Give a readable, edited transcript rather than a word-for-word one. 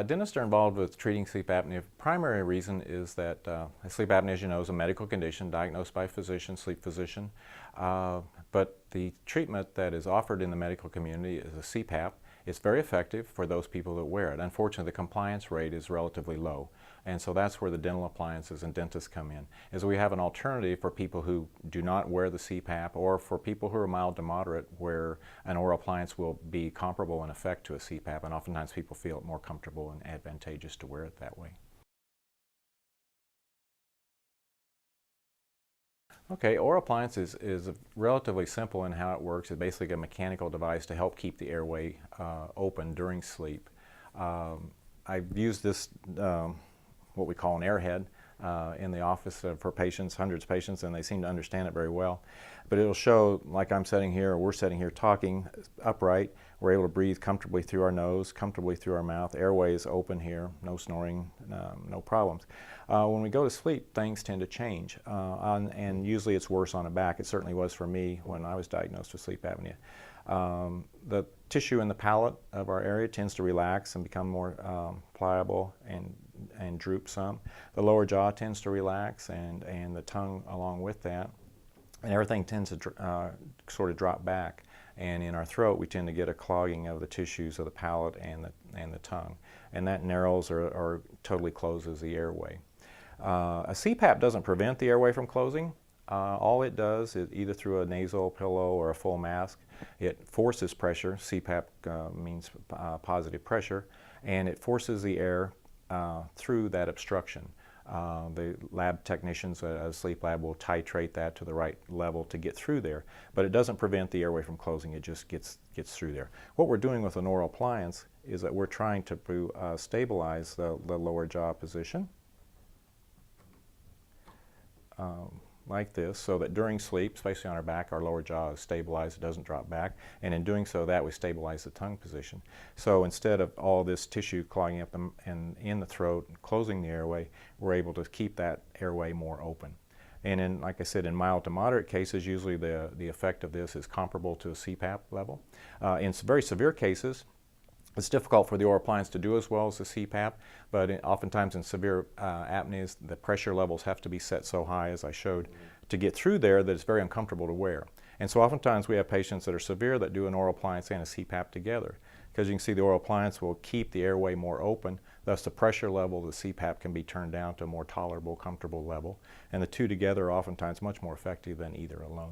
Dentists are involved with treating sleep apnea. Primary reason is that sleep apnea, as you know, is a medical condition diagnosed by a physician, sleep physician. But the treatment that is offered in the medical community is a CPAP. It's very effective for those people that wear it. Unfortunately, the compliance rate is relatively low. And so that's where the dental appliances and dentists come in, is we have an alternative for people who do not wear the CPAP, or for people who are mild to moderate, where an oral appliance will be comparable in effect to a CPAP, and oftentimes people feel it more comfortable and advantageous to wear it that way. Okay, oral appliance is relatively simple in how it works. It's basically a mechanical device to help keep the airway open during sleep. I've used this what we call an airhead in the office for patients, hundreds of patients, and they seem to understand it very well. But it'll show, like I'm sitting here, or we're sitting here talking upright, we're able to breathe comfortably through our nose, comfortably through our mouth, airway is open here, no snoring, no problems. When we go to sleep, things tend to change, and usually it's worse on the back. It certainly was for me when I was diagnosed with sleep apnea. The tissue in the palate of our area tends to relax and become more pliable and droop some. The lower jaw tends to relax, and the tongue along with that. And everything tends to sort of drop back. And in our throat, we tend to get a clogging of the tissues of the palate and the tongue. And that narrows or totally closes the airway. A CPAP doesn't prevent the airway from closing. All it does is, either through a nasal pillow or a full mask, it forces pressure. CPAP means positive pressure, and it forces the air through that obstruction. The lab technicians at a sleep lab will titrate that to the right level to get through there, but it doesn't prevent the airway from closing. It just gets through there. What we're doing with an oral appliance is that we're trying to stabilize the lower jaw position like this, so that during sleep, especially on our back, our lower jaw is stabilized, it doesn't drop back, and in doing so, that we stabilize the tongue position. So instead of all this tissue clogging up in the throat, closing the airway, we're able to keep that airway more open. And in, like I said, in mild to moderate cases, usually the effect of this is comparable to a CPAP level. In very severe cases, it's difficult for the oral appliance to do as well as the CPAP, but oftentimes in severe apneas, the pressure levels have to be set so high, as I showed, to get through there, that it's very uncomfortable to wear. And so oftentimes we have patients that are severe that do an oral appliance and a CPAP together, because you can see the oral appliance will keep the airway more open, thus the pressure level of the CPAP can be turned down to a more tolerable, comfortable level, and the two together are oftentimes much more effective than either alone.